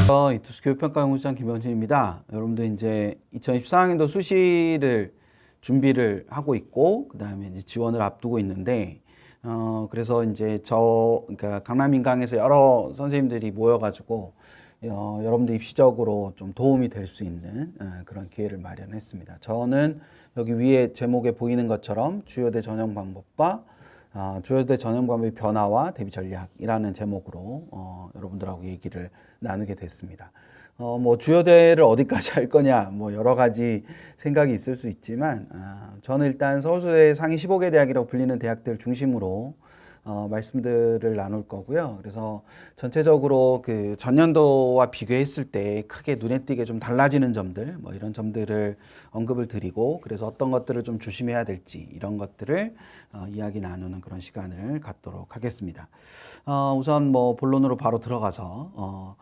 이투스 교육평가연구소장 김병진입니다. 여러분들 이제 2014학년도 수시를 준비를 하고 있고, 그 다음에 이제 지원을 앞두고 있는데, 그래서 이제 그러니까 강남 인강에서 여러 선생님들이 모여가지고, 여러분들 입시적으로 좀 도움이 될 수 있는 그런 기회를 마련했습니다. 저는 여기 위에 제목에 보이는 것처럼 주요대 전형 방법과 주요대 전형 방법의 변화와 대비 전략이라는 제목으로 여러분들하고 얘기를 나누게 됐습니다. 뭐 주요대를 어디까지 할 거냐, 뭐 여러 가지 생각이 있을 수 있지만 저는 일단 서울대 상위 15개 대학이라고 불리는 대학들 중심으로 말씀들을 나눌 거고요. 그래서 전체적으로 그 전년도와 비교했을 때 크게 눈에 띄게 좀 달라지는 점들, 뭐 이런 점들을 언급을 드리고, 그래서 어떤 것들을 좀 조심해야 될지 이런 것들을 이야기 나누는 그런 시간을 갖도록 하겠습니다. 우선 뭐 본론으로 바로 들어가서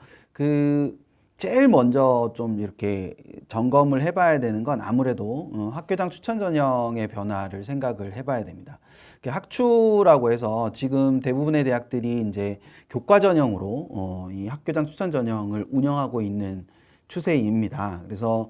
제일 먼저 좀 이렇게 점검을 해봐야 되는 건 아무래도 학교장 추천 전형의 변화를 생각을 해봐야 됩니다. 학추라고 해서 지금 대부분의 대학들이 이제 교과 전형으로 이 학교장 추천 전형을 운영하고 있는 추세입니다. 그래서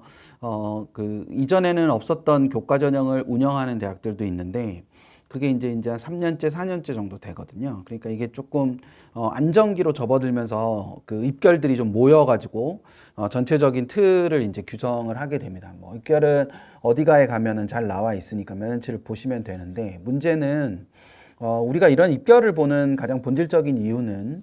그 이전에는 없었던 교과 전형을 운영하는 대학들도 있는데, 그게 이제 한 3년째, 4년째 정도 되거든요. 그러니까 이게 조금 안정기로 접어들면서 그 입결들이 좀 모여가지고 전체적인 틀을 이제 규정을 하게 됩니다. 뭐 입결은 어디가에 가면은 잘 나와 있으니까 면연치를 보시면 되는데, 문제는 우리가 이런 입결을 보는 가장 본질적인 이유는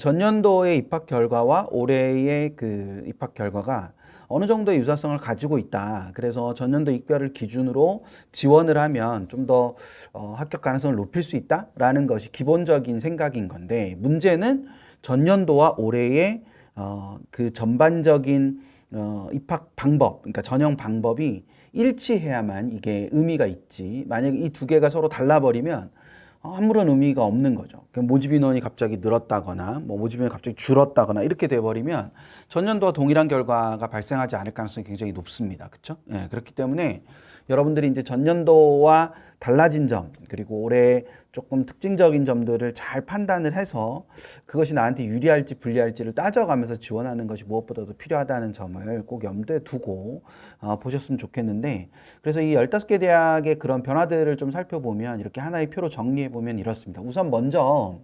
전년도의 입학 결과와 올해의 그 입학 결과가 어느 정도의 유사성을 가지고 있다. 그래서 전년도 입결을 기준으로 지원을 하면 좀 더 합격 가능성을 높일 수 있다라는 것이 기본적인 생각인 건데, 문제는 전년도와 올해의 그 전반적인 입학 방법, 그러니까 전형 방법이 일치해야만 이게 의미가 있지, 만약에 이 두 개가 서로 달라버리면 아무런 의미가 없는 거죠. 모집 인원이 갑자기 늘었다거나 뭐 모집 인원이 갑자기 줄었다거나 이렇게 돼버리면 전년도와 동일한 결과가 발생하지 않을 가능성이 굉장히 높습니다. 그렇죠? 예, 그렇기 때문에 여러분들이 이제 전년도와 달라진 점, 그리고 올해 조금 특징적인 점들을 잘 판단을 해서 그것이 나한테 유리할지 불리할지를 따져가면서 지원하는 것이 무엇보다도 필요하다는 점을 꼭 염두에 두고 보셨으면 좋겠는데, 그래서 이 15개 대학의 그런 변화들을 좀 살펴보면 이렇게 하나의 표로 정리해 보면 이렇습니다. 우선 먼저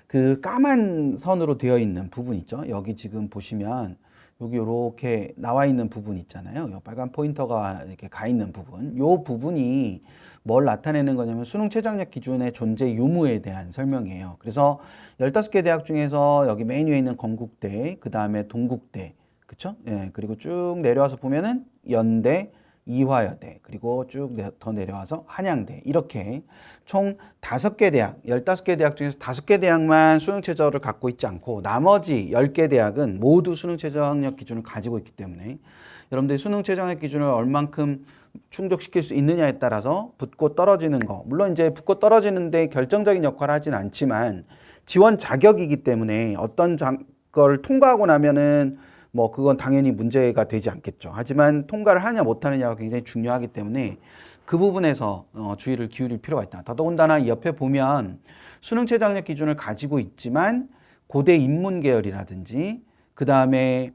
그 까만 선으로 되어 있는 부분 있죠. 여기 지금 보시면 여기 이렇게 나와 있는 부분 있잖아요. 요 빨간 포인터가 이렇게 가 있는 부분. 요 부분이 뭘 나타내는 거냐면 수능 최저학력 기준의 존재 유무에 대한 설명이에요. 그래서 15개 대학 중에서 여기 맨 위에 있는 건국대, 그 다음에 동국대, 그쵸? 예, 그리고 쭉 내려와서 보면은 연대, 이화여대, 그리고 쭉 더 내려와서 한양대, 이렇게 총 5개 대학, 15개 대학 중에서 5개 대학만 수능 최저를 갖고 있지 않고 나머지 10개 대학은 모두 수능 최저 학력 기준을 가지고 있기 때문에 여러분들이 수능 최저 학력 기준을 얼만큼 충족시킬 수 있느냐에 따라서 붙고 떨어지는 거, 물론 이제 붙고 떨어지는데 결정적인 역할을 하진 않지만 지원 자격이기 때문에 어떤 걸 통과하고 나면은 뭐 그건 당연히 문제가 되지 않겠죠. 하지만 통과를 하냐 못하느냐가 굉장히 중요하기 때문에 그 부분에서 주의를 기울일 필요가 있다. 더더군다나 이 옆에 보면 수능 최저학력 기준을 가지고 있지만 고대 인문계열이라든지 그 다음에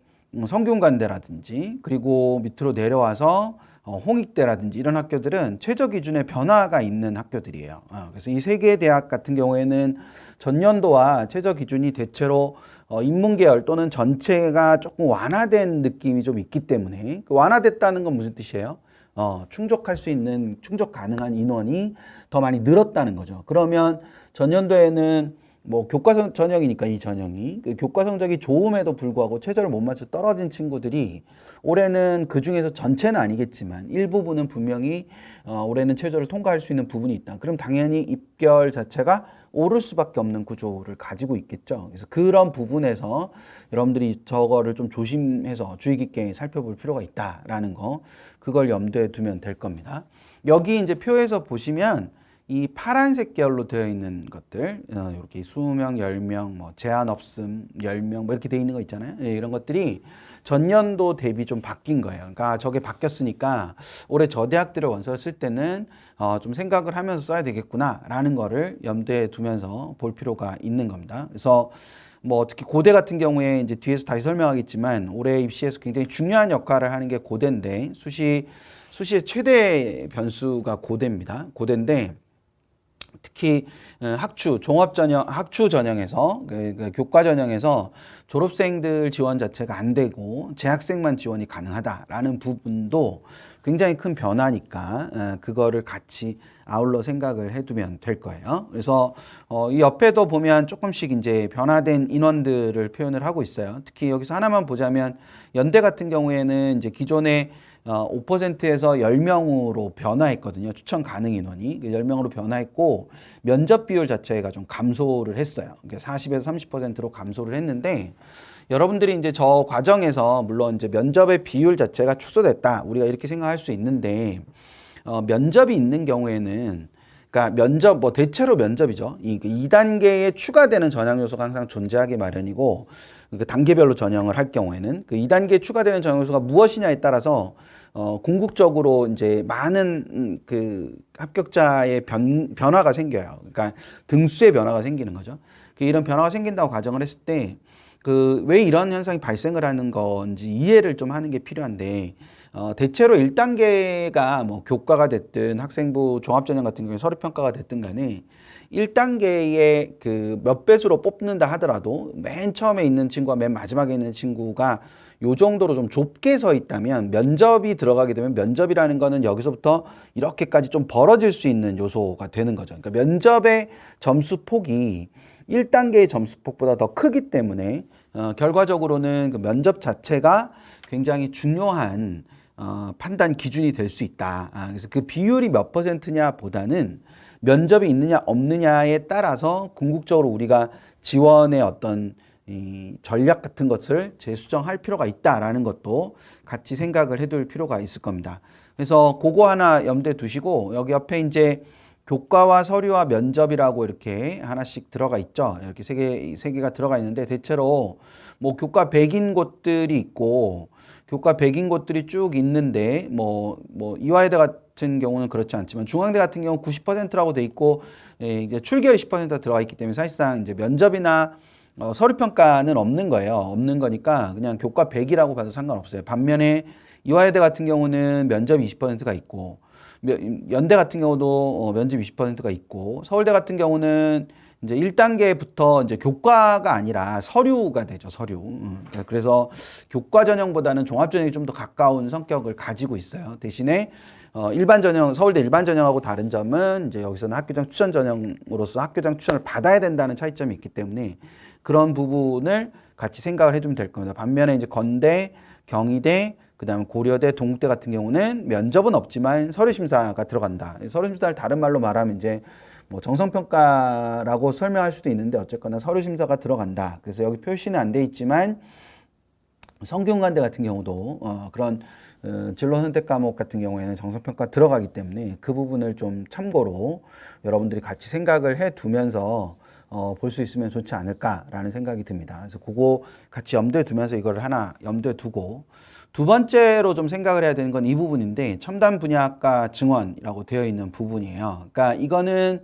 성균관대라든지 그리고 밑으로 내려와서 홍익대라든지 이런 학교들은 최저 기준에 변화가 있는 학교들이에요. 그래서 이 세 개 대학 같은 경우에는 전년도와 최저 기준이 대체로 인문계열 또는 전체가 조금 완화된 느낌이 좀 있기 때문에, 그 완화됐다는 건 무슨 뜻이에요? 충족할 수 있는, 충족 가능한 인원이 더 많이 늘었다는 거죠. 그러면 전년도에는 뭐 교과 전형이니까 이 전형이 그 교과 성적이 좋음에도 불구하고 최저를 못 맞춰 떨어진 친구들이 올해는 그 중에서 전체는 아니겠지만 일부분은 분명히 올해는 최저를 통과할 수 있는 부분이 있다. 그럼 당연히 입결 자체가 오를 수밖에 없는 구조를 가지고 있겠죠. 그래서 그런 부분에서 여러분들이 저거를 좀 조심해서 주의 깊게 살펴볼 필요가 있다라는 거, 그걸 염두에 두면 될 겁니다. 여기 이제 표에서 보시면 이 파란색 계열로 되어 있는 것들, 이렇게 수명 10명, 뭐 제한 없음 10명, 뭐 이렇게 되어 있는 거 있잖아요. 예, 이런 것들이 전년도 대비 좀 바뀐 거예요. 그러니까 저게 바뀌었으니까 올해 저 대학들을 원서를 쓸 때는 좀 생각을 하면서 써야 되겠구나라는 거를 염두에 두면서 볼 필요가 있는 겁니다. 그래서 뭐 특히 고대 같은 경우에 이제 뒤에서 다시 설명하겠지만 올해 입시에서 굉장히 중요한 역할을 하는 게 고대인데 수시의 최대 변수가 고대입니다. 고대인데 특히 학추 전형에서 그 교과 전형에서 졸업생들 지원 자체가 안 되고 재학생만 지원이 가능하다라는 부분도 굉장히 큰 변화니까 그거를 같이 아울러 생각을 해두면 될 거예요. 그래서 이 옆에도 보면 조금씩 이제 변화된 인원들을 표현을 하고 있어요. 특히 여기서 하나만 보자면 연대 같은 경우에는 이제 기존에 5%에서 10명으로 변화했거든요. 추천 가능 인원이 10명으로 변화했고 면접 비율 자체가 좀 감소를 했어요. 40에서 30%로 감소를 했는데 여러분들이 이제 저 과정에서 물론 이제 면접의 비율 자체가 축소됐다. 우리가 이렇게 생각할 수 있는데 면접이 있는 경우에는 그러니까 면접 뭐 대체로 면접이죠. 이 2단계에 추가되는 전형 요소가 항상 존재하기 마련이고 그 단계별로 전형을 할 경우에는 그 2단계에 추가되는 전형 요소가 무엇이냐에 따라서 궁극적으로 이제 많은 그 합격자의 변화가 생겨요. 그러니까 등수의 변화가 생기는 거죠. 이런 변화가 생긴다고 가정을 했을 때 그 왜 이런 현상이 발생을 하는 건지 이해를 좀 하는 게 필요한데 대체로 1단계가 뭐 교과가 됐든 학생부 종합전형 같은 경우에 서류평가가 됐든 간에 1단계에 그 몇 배수로 뽑는다 하더라도 맨 처음에 있는 친구와 맨 마지막에 있는 친구가 요 정도로 좀 좁게 서 있다면 면접이 들어가게 되면 면접이라는 거는 여기서부터 이렇게까지 좀 벌어질 수 있는 요소가 되는 거죠. 그러니까 면접의 점수 폭이 1단계의 점수 폭보다 더 크기 때문에 결과적으로는 그 면접 자체가 굉장히 중요한 판단 기준이 될 수 있다. 그래서 그 비율이 몇 %냐 보다는 면접이 있느냐 없느냐에 따라서 궁극적으로 우리가 지원의 어떤 이 전략 같은 것을 재수정할 필요가 있다라는 것도 같이 생각을 해둘 필요가 있을 겁니다. 그래서 그거 하나 염두에 두시고 여기 옆에 이제 교과와 서류와 면접이라고 이렇게 하나씩 들어가 있죠. 이렇게 세 개가 들어가 있는데 대체로 뭐 교과 100인 곳들이 있고 교과 100인 곳들이 쭉 있는데 뭐 이화여대 같은 경우는 그렇지 않지만 중앙대 같은 경우는 90%라고 돼 있고 이제 출결이 10%가 들어가 있기 때문에 사실상 이제 면접이나 서류 평가는 없는 거예요. 없는 거니까 그냥 교과 100이라고 봐도 상관없어요. 반면에 이화여대 같은 경우는 면접이 20%가 있고 연대 같은 경우도 면접 20%가 있고 서울대 같은 경우는 이제 1단계부터 이제 교과가 아니라 서류가 되죠. 서류. 그래서 교과 전형보다는 종합 전형이 좀 더 가까운 성격을 가지고 있어요. 대신에 일반 전형, 서울대 일반 전형하고 다른 점은 이제 여기서는 학교장 추천 전형으로서 학교장 추천을 받아야 된다는 차이점이 있기 때문에 그런 부분을 같이 생각을 해주면 될 겁니다. 반면에 이제 건대, 경희대, 그다음에 고려대, 동국대 같은 경우는 면접은 없지만 서류 심사가 들어간다. 서류 심사를 다른 말로 말하면 이제 뭐 정성평가라고 설명할 수도 있는데 어쨌거나 서류 심사가 들어간다. 그래서 여기 표시는 안 돼 있지만 성균관대 같은 경우도 그런 진로 선택 과목 같은 경우에는 정성평가 들어가기 때문에 그 부분을 좀 참고로 여러분들이 같이 생각을 해 두면서 볼 수 있으면 좋지 않을까라는 생각이 듭니다. 그래서 그거 같이 염두에 두면서 이걸 하나 염두에 두고 두 번째로 좀 생각을 해야 되는 건 이 부분인데 첨단 분야학과 증원이라고 되어 있는 부분이에요. 그러니까 이거는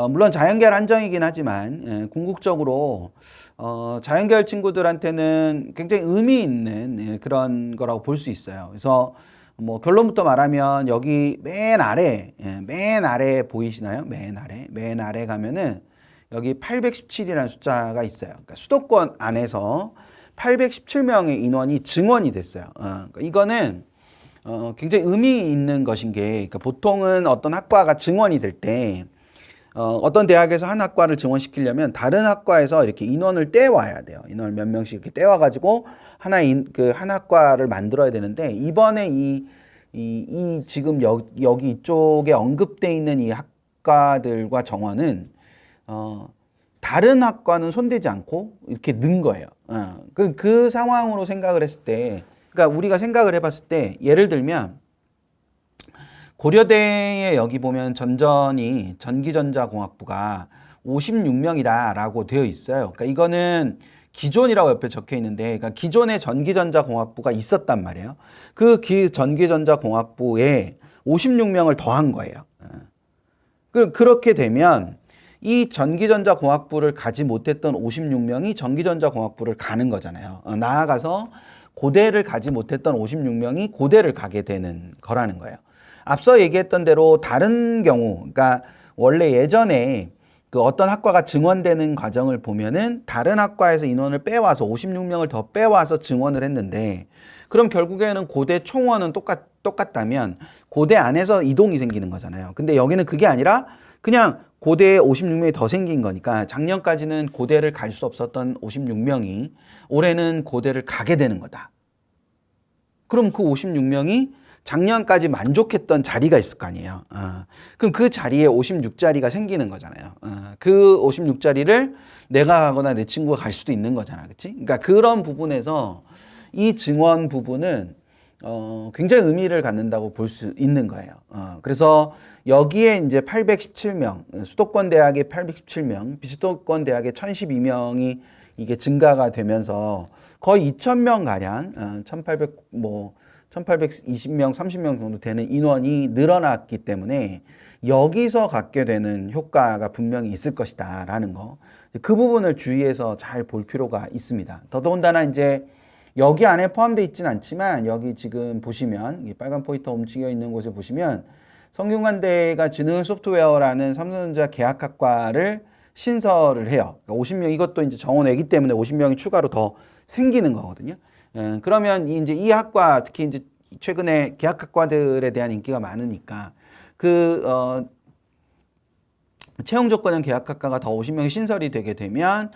물론 자연계열 한정이긴 하지만 궁극적으로 자연계열 친구들한테는 굉장히 의미 있는 그런 거라고 볼 수 있어요. 그래서 뭐 결론부터 말하면 여기 맨 아래 보이시나요? 맨 아래 가면은 여기 817이라는 숫자가 있어요. 그러니까 수도권 안에서 817명의 인원이 증원이 됐어요. 그러니까 이거는 굉장히 의미 있는 것인 게 그러니까 보통은 어떤 학과가 증원이 될 때 어떤 대학에서 한 학과를 증원시키려면 다른 학과에서 이렇게 인원을 떼와야 돼요. 인원을 몇 명씩 이렇게 떼와가지고 한 학과를 만들어야 되는데 이번에 이 지금 여기 이쪽에 언급돼 있는 이 학과들과 정원은 다른 학과는 손대지 않고 이렇게 넣은 거예요. 그 상황으로 생각을 했을 때, 그러니까 우리가 생각을 해봤을 때, 예를 들면 고려대에 여기 보면 전기전자공학부가 56명이다라고 되어 있어요. 그러니까 이거는 기존이라고 옆에 적혀 있는데, 그러니까 기존에 전기전자공학부가 있었단 말이에요. 그 전기전자공학부에 56명을 더한 거예요. 그렇게 되면 이 전기전자공학부를 가지 못했던 56명이 전기전자공학부를 가는 거잖아요. 나아가서 고대를 가지 못했던 56명이 고대를 가게 되는 거라는 거예요. 앞서 얘기했던 대로 다른 경우, 그러니까 원래 예전에 그 어떤 학과가 증원되는 과정을 보면은 다른 학과에서 인원을 빼와서 56명을 더 빼와서 증원을 했는데, 그럼 결국에는 고대 총원은 똑같다면 고대 안에서 이동이 생기는 거잖아요. 근데 여기는 그게 아니라 그냥 고대에 56명이 더 생긴 거니까 작년까지는 고대를 갈 수 없었던 56명이 올해는 고대를 가게 되는 거다. 그럼 그 56명이 작년까지 만족했던 자리가 있을 거 아니에요. 그럼 그 자리에 56자리가 생기는 거잖아요. 그 56자리를 내가 가거나 내 친구가 갈 수도 있는 거잖아. 그치? 그러니까 그런 부분에서 이 증원 부분은 굉장히 의미를 갖는다고 볼 수 있는 거예요. 그래서 여기에 이제 817명, 수도권 대학에 817명, 비수도권 대학에 1012명이 이게 증가가 되면서 거의 2000명 가량, 1820명, 30명 정도 되는 인원이 늘어났기 때문에 여기서 갖게 되는 효과가 분명히 있을 것이다라는 거. 그 부분을 주의해서 잘 볼 필요가 있습니다. 더더군다나 이제 여기 안에 포함되어 있지는 않지만 여기 지금 보시면 빨간 포인터 움직여 있는 곳에 보시면 성균관대가 지능 소프트웨어라는 삼성전자 계약학과를 신설을 해요. 그러니까 50명, 이것도 이제 정원이기 때문에 50명이 추가로 더 생기는 거거든요. 그러면 이제 이 학과, 특히 이제 최근에 계약학과들에 대한 인기가 많으니까 채용 조건형 계약학과가 더 50명이 신설이 되게 되면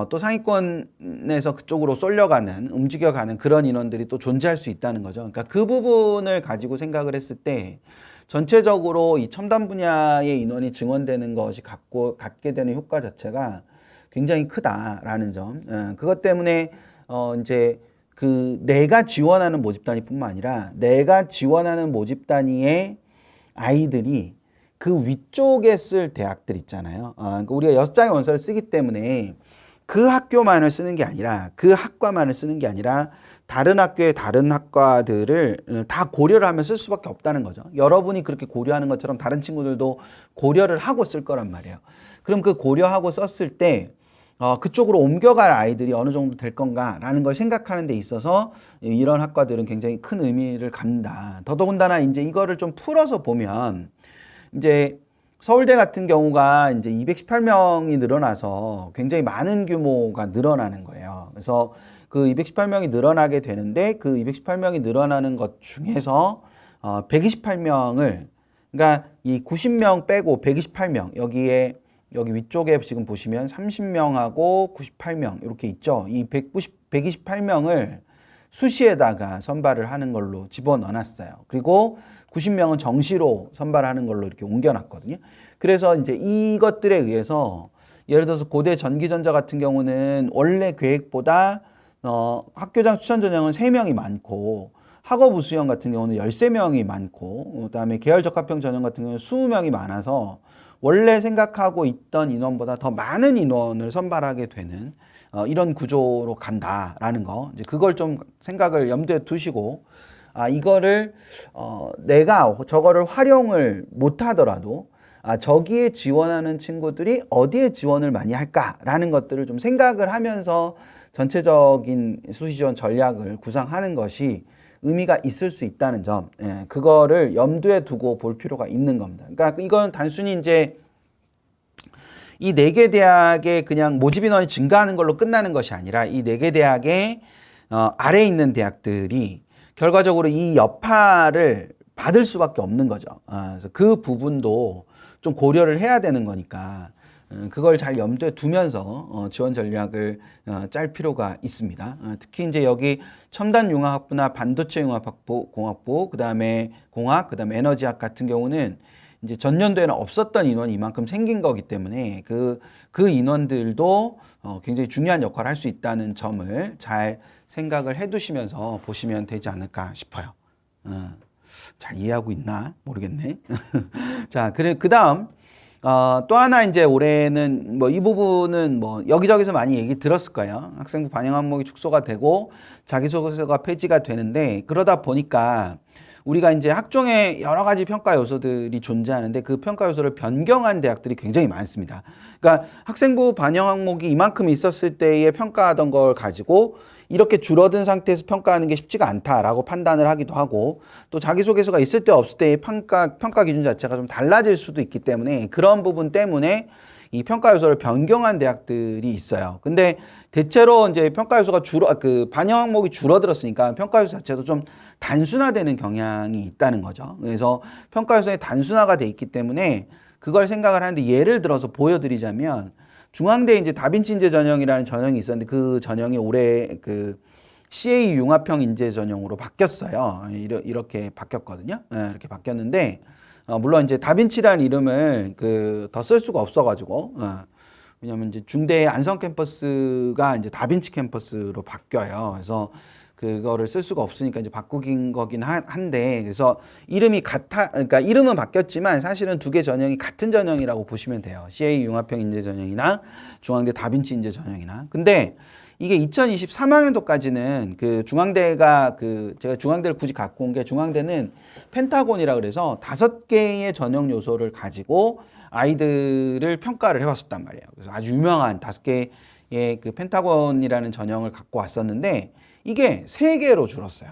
또 상위권에서 그쪽으로 쏠려가는, 움직여가는 그런 인원들이 또 존재할 수 있다는 거죠. 그러니까 그 부분을 가지고 생각을 했을 때 전체적으로 이 첨단 분야의 인원이 증원되는 것이 갖게 되는 효과 자체가 굉장히 크다라는 점. 그것 때문에 이제 그 내가 지원하는 모집 단위뿐만 아니라 내가 지원하는 모집 단위의 아이들이 그 위쪽에 쓸 대학들 있잖아요. 그러니까 우리가 6장의 원서를 쓰기 때문에 그 학교만을 쓰는 게 아니라, 그 학과만을 쓰는 게 아니라 다른 학교의 다른 학과들을 다 고려를 하면 쓸 수밖에 없다는 거죠. 여러분이 그렇게 고려하는 것처럼 다른 친구들도 고려를 하고 쓸 거란 말이에요. 그럼 그 고려하고 썼을 때 그쪽으로 옮겨갈 아이들이 어느 정도 될 건가라는 걸 생각하는 데 있어서 이런 학과들은 굉장히 큰 의미를 갖는다. 더더군다나 이제 이거를 좀 풀어서 보면 이제 서울대 같은 경우가 이제 218명이 늘어나서 굉장히 많은 규모가 늘어나는 거예요. 그래서 그 218명이 늘어나게 되는데 그 218명이 늘어나는 것 중에서 128명을, 그러니까 이 90명 빼고 128명, 여기 위쪽에 지금 보시면 30명하고 98명 이렇게 있죠. 이 128명을 수시에다가 선발을 하는 걸로 집어넣어놨어요. 그리고 90명은 정시로 선발하는 걸로 이렇게 옮겨놨거든요. 그래서 이제 이것들에 의해서 예를 들어서 고대 전기전자 같은 경우는 원래 계획보다 학교장 추천 전형은 3명이 많고, 학업 우수형 같은 경우는 13명이 많고, 그다음에 계열 적합형 전형 같은 경우는 20명이 많아서 원래 생각하고 있던 인원보다 더 많은 인원을 선발하게 되는 이런 구조로 간다라는 거. 이제 그걸 좀 생각을 염두에 두시고, 이거를 내가 저거를 활용을 못 하더라도 저기에 지원하는 친구들이 어디에 지원을 많이 할까라는 것들을 좀 생각을 하면서 전체적인 수시지원 전략을 구상하는 것이 의미가 있을 수 있다는 점, 그거를 염두에 두고 볼 필요가 있는 겁니다. 그러니까 이건 단순히 이제 이 4개 대학에 그냥 모집 인원이 증가하는 걸로 끝나는 것이 아니라 이 4개 대학의 아래에 있는 대학들이 결과적으로 이 여파를 받을 수밖에 없는 거죠. 그래서 그 부분도 좀 고려를 해야 되는 거니까 그걸 잘 염두에 두면서 지원 전략을 짤 필요가 있습니다. 특히 이제 여기 첨단 융합학부나 반도체 융합학부, 공학부, 그다음에 공학, 그다음에 에너지학 같은 경우는 이제 전년도에는 없었던 인원이 이만큼 생긴 거기 때문에 그 인원들도 굉장히 중요한 역할을 할 수 있다는 점을 잘 생각을 해두시면서 보시면 되지 않을까 싶어요. 잘 이해하고 있나 모르겠네. 자, 그 다음 또 하나 이제 올해는 뭐 이 부분은 뭐 여기저기서 많이 얘기 들었을 거예요. 학생부 반영 항목이 축소가 되고 자기소개서가 폐지가 되는데, 그러다 보니까 우리가 이제 학종에 여러 가지 평가 요소들이 존재하는데 그 평가 요소를 변경한 대학들이 굉장히 많습니다. 그러니까 학생부 반영 항목이 이만큼 있었을 때에 평가하던 걸 가지고 이렇게 줄어든 상태에서 평가하는 게 쉽지가 않다라고 판단을 하기도 하고, 또 자기소개서가 있을 때 없을 때의 평가 기준 자체가 좀 달라질 수도 있기 때문에 그런 부분 때문에 이 평가 요소를 변경한 대학들이 있어요. 근데 대체로 이제 평가 요소가 반영 항목이 줄어들었으니까 평가 요소 자체도 좀 단순화되는 경향이 있다는 거죠. 그래서 평가 요소의 단순화가 돼 있기 때문에 그걸 생각을 하는데, 예를 들어서 보여드리자면 중앙대 이제 다빈치 인재 전형이라는 전형이 있었는데 그 전형이 올해 그 CA 융합형 인재 전형으로 바뀌었어요. 이렇게 바뀌었거든요. 네, 이렇게 바뀌었는데 물론 이제 다빈치라는 이름을 더 쓸 수가 없어가지고, 왜냐면 이제 중대 안성 캠퍼스가 이제 다빈치 캠퍼스로 바뀌어요. 그래서 그거를 쓸 수가 없으니까 이제 바꾸긴 거긴 한데, 그래서 그러니까 이름은 바뀌었지만 사실은 두 개 전형이 같은 전형이라고 보시면 돼요. CA 융합형 인재 전형이나 중앙대 다빈치 인재 전형이나. 근데 이게 2023학년도까지는 그 중앙대가 제가 중앙대를 굳이 갖고 온 게, 중앙대는 펜타곤이라 그래서 5개의 전형 요소를 가지고 아이들을 평가를 해봤었단 말이에요. 그래서 아주 유명한 5개의 그 펜타곤이라는 전형을 갖고 왔었는데 이게 3개로 줄었어요.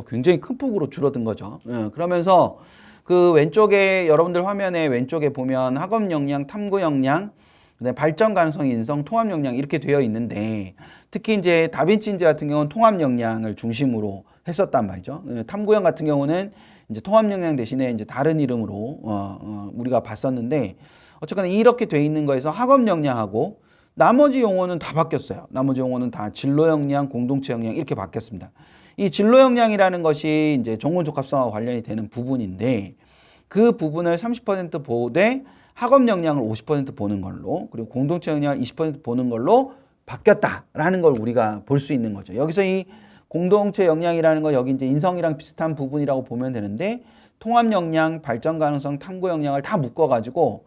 굉장히 큰 폭으로 줄어든 거죠. 그러면서 그 왼쪽에, 여러분들 화면에 왼쪽에 보면 학업 역량, 탐구 역량, 그다음에 발전 가능성, 인성, 통합 역량 이렇게 되어 있는데, 특히 이제 다빈치 인재 같은 경우는 통합 역량을 중심으로 했었단 말이죠. 탐구형 같은 경우는 이제 통합 역량 대신에 이제 다른 이름으로 우리가 봤었는데, 어쨌거나 이렇게 돼 있는 거에서 학업 역량하고 나머지 용어는 다 바뀌었어요. 나머지 용어는 다 진로 역량, 공동체 역량 이렇게 바뀌었습니다. 이 진로 역량이라는 것이 이제 종군 적합성과 관련이 되는 부분인데, 그 부분을 30% 보되 학업 역량을 50% 보는 걸로, 그리고 공동체 역량을 20% 보는 걸로 바뀌었다라는 걸 우리가 볼 수 있는 거죠. 여기서 이 공동체 역량이라는 거, 여기 이제 인성이랑 비슷한 부분이라고 보면 되는데, 통합 역량, 발전 가능성, 탐구 역량을 다 묶어가지고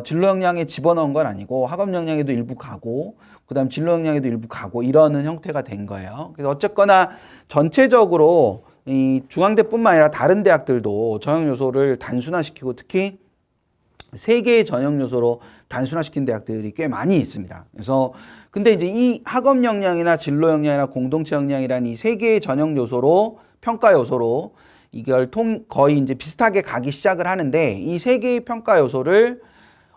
진로 역량에 집어넣은 건 아니고 학업 역량에도 일부 가고 그다음 진로 역량에도 일부 가고 이러는 형태가 된 거예요. 그래서 어쨌거나 전체적으로 이 중앙대뿐만 아니라 다른 대학들도 전형 요소를 단순화시키고, 특히 3개의 전형 요소로 단순화시킨 대학들이 꽤 많이 있습니다. 그래서 근데 이제 이 학업 역량이나 진로 역량이나 공동체 역량이라는 이 3개의 전형 요소로, 평가 요소로 이걸 거의 이제 비슷하게 가기 시작을 하는데, 이 3개의 평가 요소를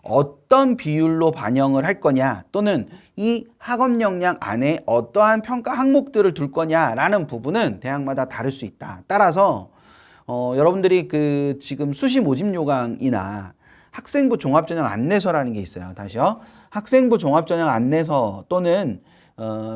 어떤 비율로 반영을 할 거냐, 또는 이 학업 역량 안에 어떠한 평가 항목들을 둘 거냐라는 부분은 대학마다 다를 수 있다. 따라서 여러분들이 지금 수시 모집 요강이나 학생부 종합전형 안내서라는 게 있어요. 다시요. 학생부 종합전형 안내서 또는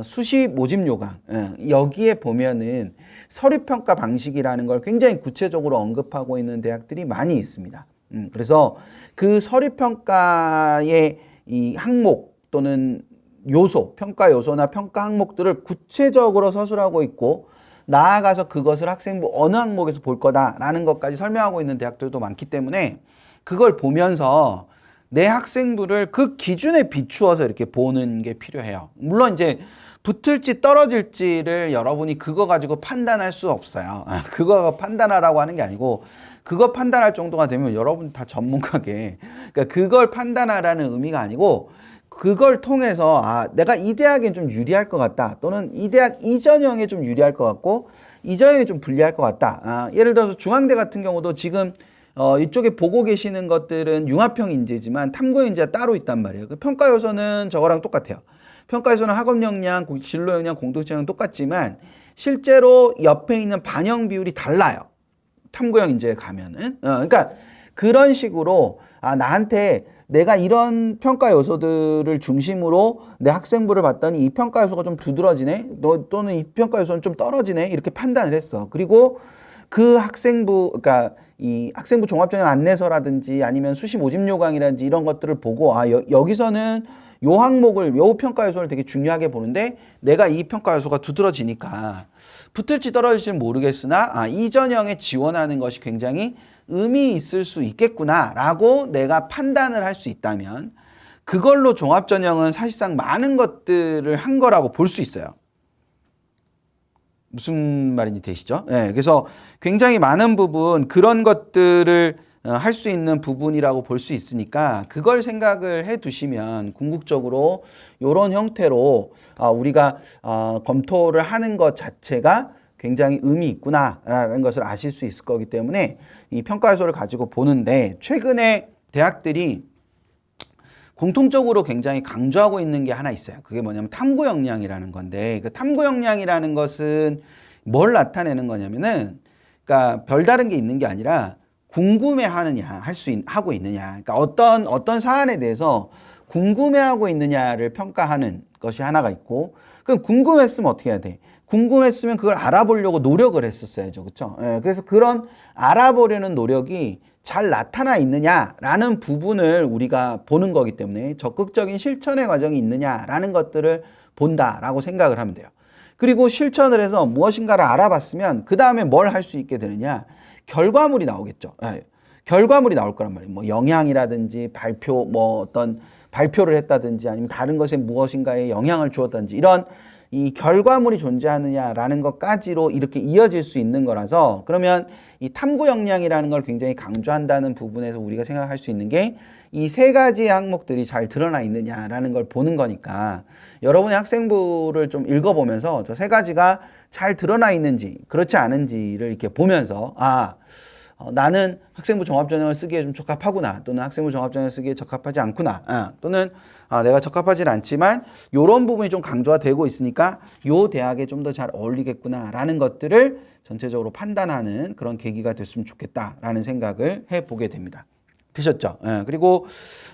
수시 모집 요강, 여기에 보면은 서류평가 방식이라는 걸 굉장히 구체적으로 언급하고 있는 대학들이 많이 있습니다. 그래서 그 서류평가의 이 항목 또는 요소, 평가 요소나 평가 항목들을 구체적으로 서술하고 있고, 나아가서 그것을 학생부 어느 항목에서 볼 거다라는 것까지 설명하고 있는 대학들도 많기 때문에 그걸 보면서 내 학생부를 그 기준에 비추어서 이렇게 보는 게 필요해요. 물론 이제 붙을지 떨어질지를 여러분이 그거 가지고 판단할 수 없어요. 그거 판단하라고 하는 게 아니고, 그거 판단할 정도가 되면 여러분 다 전문가게, 그러니까 그걸 판단하라는 의미가 아니고, 그걸 통해서 내가 이 대학엔 좀 유리할 것 같다, 또는 이 대학 이 전형에 좀 유리할 것 같고 이 전형에 좀 불리할 것 같다. 예를 들어서 중앙대 같은 경우도 지금 이쪽에 보고 계시는 것들은 융합형 인재지만 탐구 인재가 따로 있단 말이에요. 그 평가 요소는 저거랑 똑같아요. 평가 요소는 학업 역량, 진로 역량, 공동체 역량 똑같지만 실제로 옆에 있는 반영 비율이 달라요. 탐구형 인재에 가면은. 그러니까 그런 식으로 나한테 내가 이런 평가 요소들을 중심으로 내 학생부를 봤더니 이 평가 요소가 좀 두드러지네, 또는 이 평가 요소는 좀 떨어지네, 이렇게 판단을 했어. 그리고 그 학생부, 그러니까 이 학생부 종합전형 안내서라든지 아니면 수시 모집 요강이라든지 이런 것들을 보고 여기서는 요 항목을, 요 평가 요소를 되게 중요하게 보는데 내가 이 평가 요소가 두드러지니까 붙을지 떨어질지는 모르겠으나 이 전형에 지원하는 것이 굉장히 의미 있을 수 있겠구나 라고 내가 판단을 할 수 있다면, 그걸로 종합전형은 사실상 많은 것들을 한 거라고 볼 수 있어요. 무슨 말인지 되시죠? 네, 그래서 굉장히 많은 부분 그런 것들을 할 수 있는 부분이라고 볼 수 있으니까 그걸 생각을 해 두시면 궁극적으로 이런 형태로 우리가 검토를 하는 것 자체가 굉장히 의미 있구나라는 것을 아실 수 있을 거기 때문에 이 평가 요소를 가지고 보는데 최근에 대학들이 공통적으로 굉장히 강조하고 있는 게 하나 있어요. 그게 뭐냐면 탐구 역량이라는 건데 그 탐구 역량이라는 것은 뭘 나타내는 거냐면은 그러니까 별다른 게 있는 게 아니라 궁금해하느냐 하고 있느냐 그러니까 어떤 사안에 대해서 궁금해하고 있느냐를 평가하는 것이 하나가 있고 그럼 궁금했으면 어떻게 해야 돼? 궁금했으면 그걸 알아보려고 노력을 했었어야죠. 그렇죠? 예, 그래서 그런 알아보려는 노력이 잘 나타나 있느냐라는 부분을 우리가 보는 거기 때문에 적극적인 실천의 과정이 있느냐라는 것들을 본다라고 생각을 하면 돼요. 그리고 실천을 해서 무엇인가를 알아봤으면 그 다음에 뭘 할 수 있게 되느냐? 결과물이 나오겠죠. 예, 결과물이 나올 거란 말이에요. 뭐 영향이라든지 발표, 뭐 어떤 발표를 했다든지 아니면 다른 것에 무엇인가에 영향을 주었든지 이런 이 결과물이 존재하느냐라는 것까지로 이렇게 이어질 수 있는 거라서 그러면 이 탐구 역량이라는 걸 굉장히 강조한다는 부분에서 우리가 생각할 수 있는 게 이 세 가지 항목들이 잘 드러나 있느냐라는 걸 보는 거니까 여러분의 학생부를 좀 읽어보면서 저 세 가지가 잘 드러나 있는지 그렇지 않은지를 이렇게 보면서 나는 학생부 종합전형을 쓰기에 좀 적합하구나 또는 학생부 종합전형을 쓰기에 적합하지 않구나 또는 내가 적합하진 않지만 이런 부분이 좀 강조가 되고 있으니까 이 대학에 좀 더 잘 어울리겠구나 라는 것들을 전체적으로 판단하는 그런 계기가 됐으면 좋겠다라는 생각을 해보게 됩니다. 되셨죠? 예, 그리고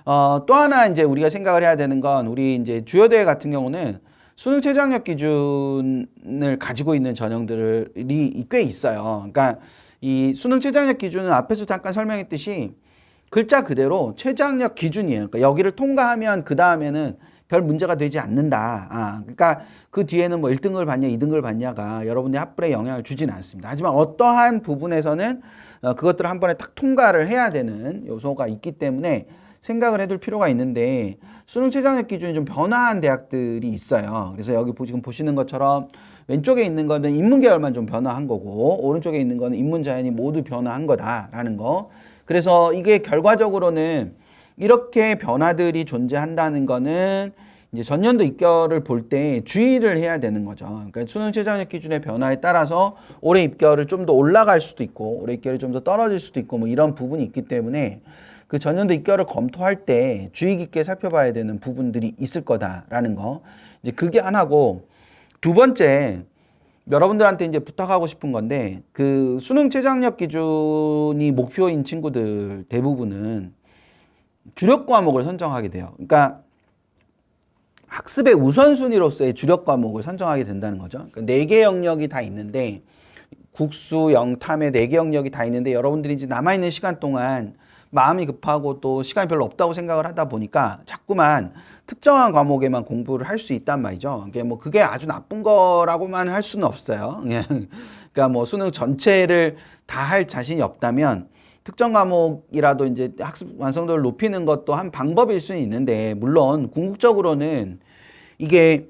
또 하나 이제 우리가 생각을 해야 되는 건 우리 이제 주요대회 같은 경우는 수능 최저학력 기준을 가지고 있는 전형들이 꽤 있어요. 그러니까 이 수능 최저학력 기준은 앞에서 잠깐 설명했듯이 글자 그대로 최저학력 기준이에요. 그러니까 여기를 통과하면 그 다음에는 별 문제가 되지 않는다. 그러니까 그 뒤에는 뭐 1등급을 받냐 2등급을 받냐가 여러분의 합불에 영향을 주지는 않습니다. 하지만 어떠한 부분에서는 그것들을 한 번에 딱 통과를 해야 되는 요소가 있기 때문에 생각을 해둘 필요가 있는데 수능 최저학력 기준이 좀 변화한 대학들이 있어요. 그래서 여기 지금 보시는 것처럼 왼쪽에 있는 거는 인문 계열만 좀 변화한 거고 오른쪽에 있는 거는 인문 자연이 모두 변화한 거다라는 거. 그래서 이게 결과적으로는 이렇게 변화들이 존재한다는 거는 이제 전년도 입결을 볼 때 주의를 해야 되는 거죠. 그러니까 수능 최저학력 기준의 변화에 따라서 올해 입결을 좀 더 올라갈 수도 있고 올해 입결이 좀 더 떨어질 수도 있고 뭐 이런 부분이 있기 때문에 그 전년도 입결을 검토할 때 주의 깊게 살펴봐야 되는 부분들이 있을 거다라는 거. 이제 그게 하나고 두 번째 여러분들한테 이제 부탁하고 싶은 건데 그 수능 최저학력 기준이 목표인 친구들 대부분은 주력 과목을 선정하게 돼요. 그러니까 학습의 우선순위로서의 주력 과목을 선정하게 된다는 거죠. 그러니까 4개 영역이 다 있는데 국수, 영탐의 4개 영역이 다 있는데 여러분들이 이제 남아있는 시간 동안 마음이 급하고 또 시간이 별로 없다고 생각을 하다 보니까 자꾸만 특정한 과목에만 공부를 할 수 있단 말이죠. 그게 아주 나쁜 거라고만 할 수는 없어요. 그러니까 뭐 수능 전체를 다 할 자신이 없다면 특정 과목이라도 이제 학습 완성도를 높이는 것도 한 방법일 수는 있는데 물론 궁극적으로는 이게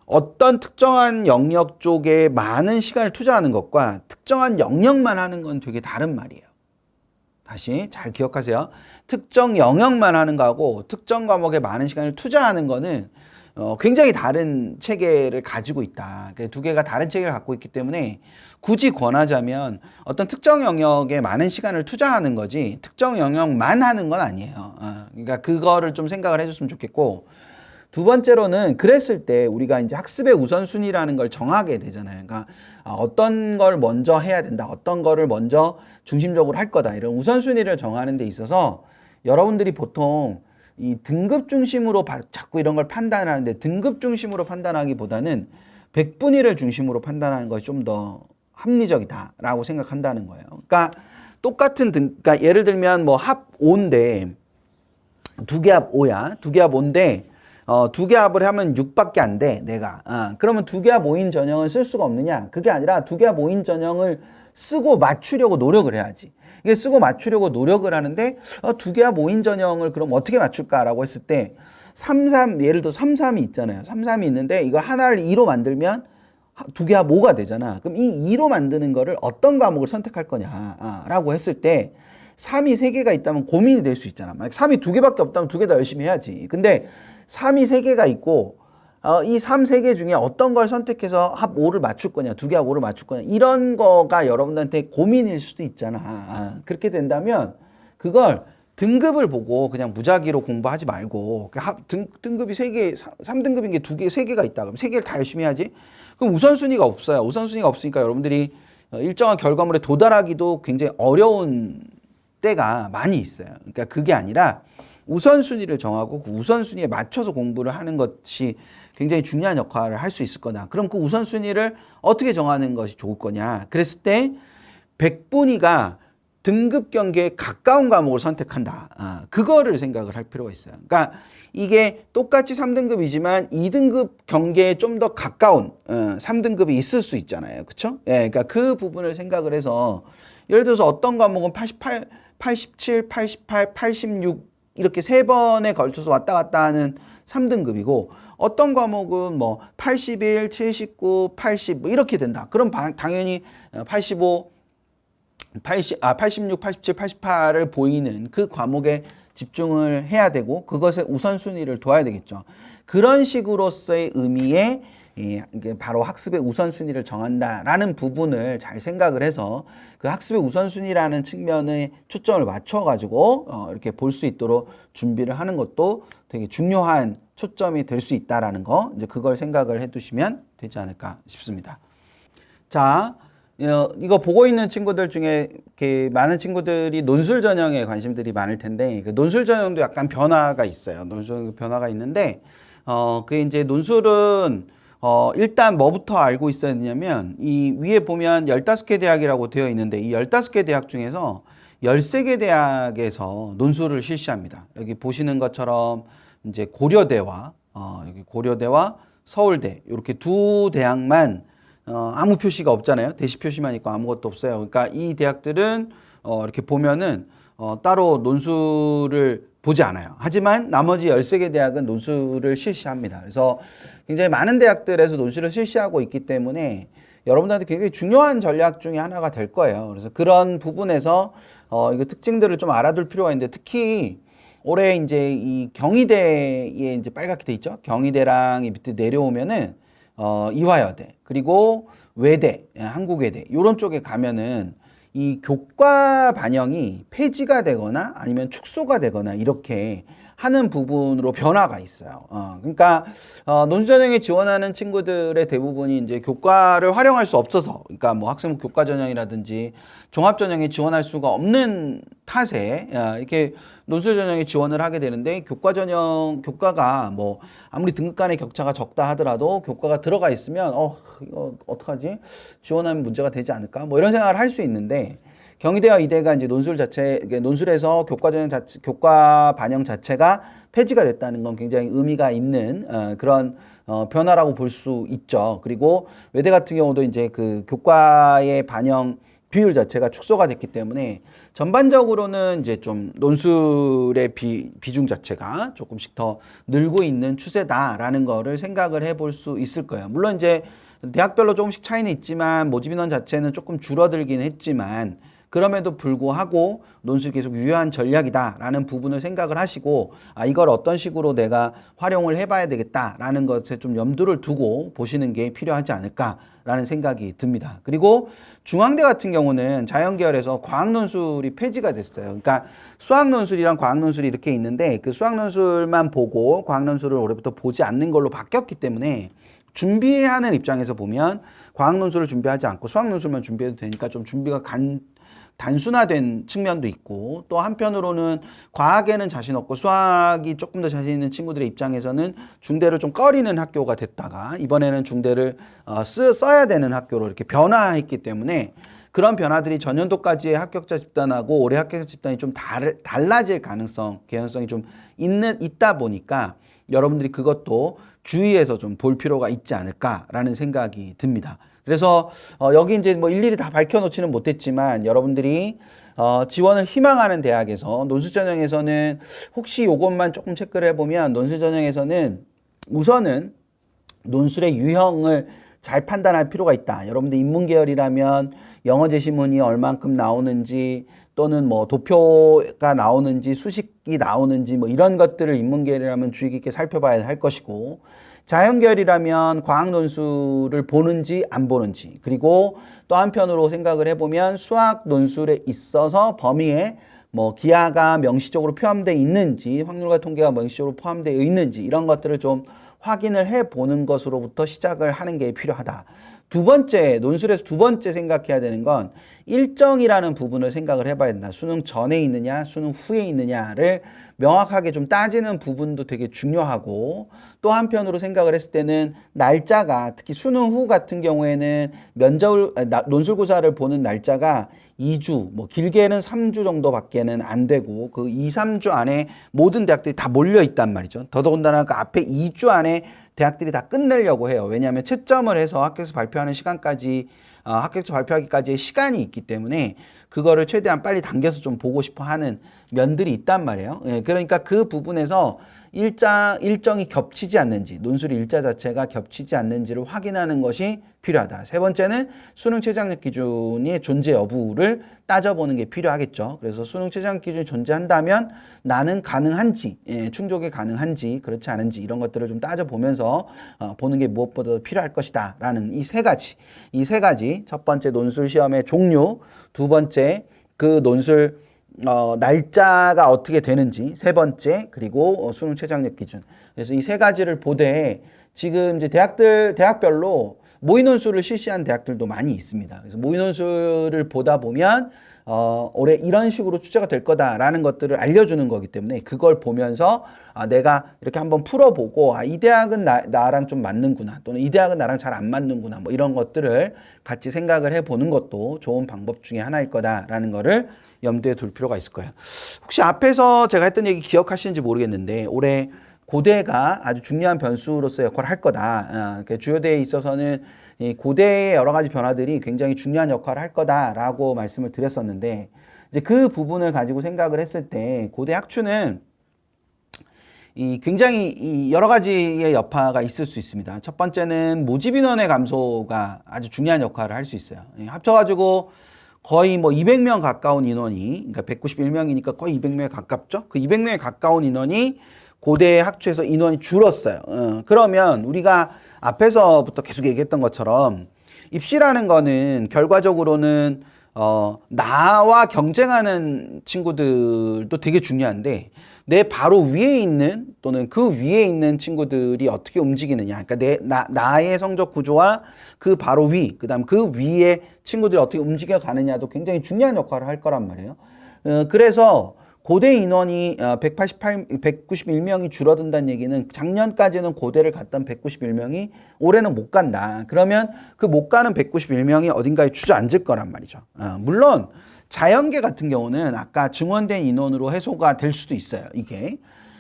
어떤 특정한 영역 쪽에 많은 시간을 투자하는 것과 특정한 영역만 하는 건 되게 다른 말이에요. 다시 잘 기억하세요. 특정 영역만 하는 거하고 특정 과목에 많은 시간을 투자하는 거는 굉장히 다른 체계를 가지고 있다. 두 개가 다른 체계를 갖고 있기 때문에 굳이 권하자면 어떤 특정 영역에 많은 시간을 투자하는 거지 특정 영역만 하는 건 아니에요. 그러니까 그거를 좀 생각을 해줬으면 좋겠고 두 번째로는 그랬을 때 우리가 이제 학습의 우선순위라는 걸 정하게 되잖아요. 그러니까 어떤 걸 먼저 해야 된다. 어떤 거를 먼저 중심적으로 할 거다. 이런 우선순위를 정하는 데 있어서 여러분들이 보통 이 등급 중심으로 자꾸 이런 걸 판단하는데 등급 중심으로 판단하기보다는 백분위를 중심으로 판단하는 것이 좀 더 합리적이다라고 생각한다는 거예요. 그러니까 똑같은 그러니까 예를 들면 뭐 합 5인데 두 개 합 5야. 두 개 합 5인데 두 개 합을 하면 6밖에 안 돼, 내가. 그러면 두 개 합 5인 전형을 쓸 수가 없느냐? 그게 아니라 두 개 합 5인 전형을 쓰고 맞추려고 노력을 해야지. 이게 쓰고 맞추려고 노력을 하는데 두 개 합 5인 전형을 그럼 어떻게 맞출까라고 했을 때 3, 3, 예를 들어 3, 3이 있잖아요. 3, 3이 있는데 이거 하나를 2로 만들면 두 개 합 5가 되잖아. 그럼 이 2로 만드는 거를 어떤 과목을 선택할 거냐라고 했을 때 3이 3개가 있다면 고민이 될 수 있잖아. 만약 3이 2개밖에 없다면 2개 다 열심히 해야지. 근데 3이 3개가 있고 이 3, 3개 중에 어떤 걸 선택해서 합 5를 맞출 거냐, 2개 합 5를 맞출 거냐, 이런 거가 여러분들한테 고민일 수도 있잖아. 그렇게 된다면 그걸 등급을 보고 그냥 무작위로 공부하지 말고 등급이 3개, 3등급인 게 2개, 3개가 있다. 그럼 3개를 다 열심히 해야지. 그럼 우선순위가 없어요. 우선순위가 없으니까 여러분들이 일정한 결과물에 도달하기도 굉장히 어려운 때가 많이 있어요. 그러니까 그게 아니라 우선순위를 정하고 그 우선순위에 맞춰서 공부를 하는 것이 굉장히 중요한 역할을 할 수 있을 거다. 그럼 그 우선순위를 어떻게 정하는 것이 좋을 거냐. 그랬을 때 백분위가 등급 경계에 가까운 과목을 선택한다. 그거를 생각을 할 필요가 있어요. 그러니까 이게 똑같이 3등급이지만 2등급 경계에 좀 더 가까운 3등급이 있을 수 있잖아요. 그렇죠? 예, 그러니까 그 부분을 생각을 해서 예를 들어서 어떤 과목은 88, 87, 88, 86 이렇게 세 번에 걸쳐서 왔다 갔다 하는 3등급이고 어떤 과목은 뭐 81, 79, 80 뭐 이렇게 된다. 그럼 당연히 85, 86, 87, 88을 보이는 그 과목에 집중을 해야 되고 그것의 우선순위를 둬야 되겠죠. 그런 식으로서의 의미의 이게 바로 학습의 우선순위를 정한다라는 부분을 잘 생각을 해서 그 학습의 우선순위라는 측면에 초점을 맞춰가지고 이렇게 볼 수 있도록 준비를 하는 것도 되게 중요한 초점이 될 수 있다라는 거 이제 그걸 생각을 해두시면 되지 않을까 싶습니다. 자, 이거 보고 있는 친구들 중에 이렇게 많은 친구들이 논술 전형에 관심들이 많을 텐데 그 논술 전형도 약간 변화가 있어요. 논술 전형 변화가 있는데 그 이제 논술은 일단 뭐부터 알고 있어야 되냐면 이 위에 보면 15개 대학이라고 되어 있는데 이 15개 대학 중에서 13개 대학에서 논술을 실시합니다. 여기 보시는 것처럼 이제 고려대와 여기 고려대와 서울대 이렇게 두 대학만 아무 표시가 없잖아요. 대시 표시만 있고 아무것도 없어요. 그러니까 이 대학들은 이렇게 보면은 따로 논술을 보지 않아요. 하지만 나머지 13개 대학은 논술을 실시합니다. 그래서 굉장히 많은 대학들에서 논술을 실시하고 있기 때문에 여러분들한테 굉장히 중요한 전략 중에 하나가 될 거예요. 그래서 그런 부분에서 이거 특징들을 좀 알아둘 필요가 있는데 특히 올해 이제 이 경희대에 이제 빨갛게 돼 있죠. 경희대랑 이 밑에 내려오면은 이화여대 그리고 외대, 한국외대 이런 쪽에 가면은 이 교과 반영이 폐지가 되거나 아니면 축소가 되거나 이렇게 하는 부분으로 변화가 있어요. 그러니까 논술 전형에 지원하는 친구들의 대부분이 이제 교과를 활용할 수 없어서, 그러니까 뭐 학생부 교과 전형이라든지 종합 전형에 지원할 수가 없는 탓에 이렇게 논술 전형에 지원을 하게 되는데 교과 전형 교과가 뭐 아무리 등급 간의 격차가 적다 하더라도 교과가 들어가 있으면 이거 어떡하지? 지원하면 문제가 되지 않을까? 뭐 이런 생각을 할 수 있는데. 경희대와 이대가 이제 논술에서 교과 전형 자체, 교과 반영 자체가 폐지가 됐다는 건 굉장히 의미가 있는 그런 변화라고 볼 수 있죠. 그리고 외대 같은 경우도 이제 그 교과의 반영 비율 자체가 축소가 됐기 때문에 전반적으로는 이제 좀 논술의 비중 자체가 조금씩 더 늘고 있는 추세다라는 거를 생각을 해볼 수 있을 거예요. 물론 이제 대학별로 조금씩 차이는 있지만 모집 인원 자체는 조금 줄어들긴 했지만 그럼에도 불구하고 논술 계속 유효한 전략이다라는 부분을 생각을 하시고 이걸 어떤 식으로 내가 활용을 해봐야 되겠다라는 것에 좀 염두를 두고 보시는 게 필요하지 않을까라는 생각이 듭니다. 그리고 중앙대 같은 경우는 자연계열에서 과학논술이 폐지가 됐어요. 그러니까 수학논술이랑 과학논술이 이렇게 있는데 그 수학논술만 보고 과학논술을 올해부터 보지 않는 걸로 바뀌었기 때문에 준비하는 입장에서 보면 과학논술을 준비하지 않고 수학논술만 준비해도 되니까 좀 준비가 단순화된 측면도 있고 또 한편으로는 과학에는 자신 없고 수학이 조금 더 자신 있는 친구들의 입장에서는 중대를 좀 꺼리는 학교가 됐다가 이번에는 중대를 써야 되는 학교로 이렇게 변화했기 때문에 그런 변화들이 전년도까지의 합격자 집단하고 올해 합격자 집단이 좀 달라질 가능성, 개연성이 좀 있다 보니까 여러분들이 그것도 주의해서 좀 볼 필요가 있지 않을까라는 생각이 듭니다. 그래서 여기 이제 뭐 일일이 다 밝혀놓지는 못했지만 여러분들이 지원을 희망하는 대학에서 논술 전형에서는 혹시 요것만 조금 체크를 해보면 논술 전형에서는 우선은 논술의 유형을 잘 판단할 필요가 있다. 여러분들 인문계열이라면 영어 제시문이 얼만큼 나오는지 또는 뭐 도표가 나오는지 수식이 나오는지 뭐 이런 것들을 인문계열이라면 주의 깊게 살펴봐야 할 것이고, 자연계열이라면 과학 논술을 보는지 안 보는지, 그리고 또 한편으로 생각을 해보면 수학 논술에 있어서 범위에 뭐 기하가 명시적으로 포함되어 있는지, 확률과 통계가 명시적으로 포함되어 있는지, 이런 것들을 좀 확인을 해 보는 것으로부터 시작을 하는 게 필요하다. 두 번째, 논술에서 두 번째 생각해야 되는 건 일정이라는 부분을 생각을 해봐야 된다. 수능 전에 있느냐, 수능 후에 있느냐를 명확하게 좀 따지는 부분도 되게 중요하고, 또 한편으로 생각을 했을 때는 날짜가, 특히 수능 후 같은 경우에는 논술고사를 보는 날짜가 2주, 뭐 길게는 3주 정도밖에는 안 되고, 그 2, 3주 안에 모든 대학들이 다 몰려 있단 말이죠. 더더군다나 그 앞에 2주 안에 대학들이 다 끝내려고 해요. 왜냐하면 채점을 해서 학교에서 발표하는 시간까지, 학교에서 발표하기까지의 시간이 있기 때문에 그거를 최대한 빨리 당겨서 좀 보고 싶어 하는 면들이 있단 말이에요. 예, 그러니까 그 부분에서 일정이 겹치지 않는지, 논술 일자 자체가 겹치지 않는지를 확인하는 것이 필요하다. 세 번째는 수능 최저학력 기준의 존재 여부를 따져보는 게 필요하겠죠. 그래서 수능 최저학력 기준이 존재한다면 나는 가능한지, 충족이 가능한지 그렇지 않은지 이런 것들을 좀 따져보면서 보는 게 무엇보다도 필요할 것이다 라는 이 세 가지, 첫 번째 논술 시험의 종류, 두 번째 그 논술 날짜가 어떻게 되는지, 세 번째, 그리고 수능 최저학력 기준. 그래서 이 세 가지를 보되 지금 이제 대학별로 모의논술을 실시한 대학들도 많이 있습니다. 그래서 모의논술을 보다 보면 올해 이런 식으로 출제가 될 거다라는 것들을 알려주는 거기 때문에 그걸 보면서 내가 이렇게 한번 풀어보고 이 대학은 나랑 좀 맞는구나, 또는 이 대학은 나랑 잘 안 맞는구나, 뭐 이런 것들을 같이 생각을 해보는 것도 좋은 방법 중에 하나일 거다라는 거를 염두에 둘 필요가 있을 거예요. 혹시 앞에서 제가 했던 얘기 기억하시는지 모르겠는데 올해 고대가 아주 중요한 변수로서 역할을 할 거다. 주요대에 있어서는 이 고대의 여러 가지 변화들이 굉장히 중요한 역할을 할 거다라고 말씀을 드렸었는데, 이제 그 부분을 가지고 생각을 했을 때 고대 학추는 굉장히 여러 가지의 여파가 있을 수 있습니다. 첫 번째는 모집 인원의 감소가 아주 중요한 역할을 할 수 있어요. 합쳐가지고 거의 뭐 200명 가까운 인원이, 그러니까 191명이니까 거의 200명에 가깝죠. 그 200명에 가까운 인원이 고대 학추에서 인원이 줄었어요. 그러면 우리가 앞에서부터 계속 얘기했던 것처럼 입시라는 거는 결과적으로는 나와 경쟁하는 친구들도 되게 중요한데, 내 바로 위에 있는 또는 그 위에 있는 친구들이 어떻게 움직이느냐, 그러니까 나의 성적 구조와 그 바로 위, 그다음 그 위에 친구들이 어떻게 움직여 가느냐도 굉장히 중요한 역할을 할 거란 말이에요. 그래서 고대 인원이 191명이 줄어든다는 얘기는 작년까지는 고대를 갔던 191명이 올해는 못 간다. 그러면 그 못 가는 191명이 어딘가에 주저앉을 거란 말이죠. 물론 자연계 같은 경우는 아까 증원된 인원으로 해소가 될 수도 있어요, 이게.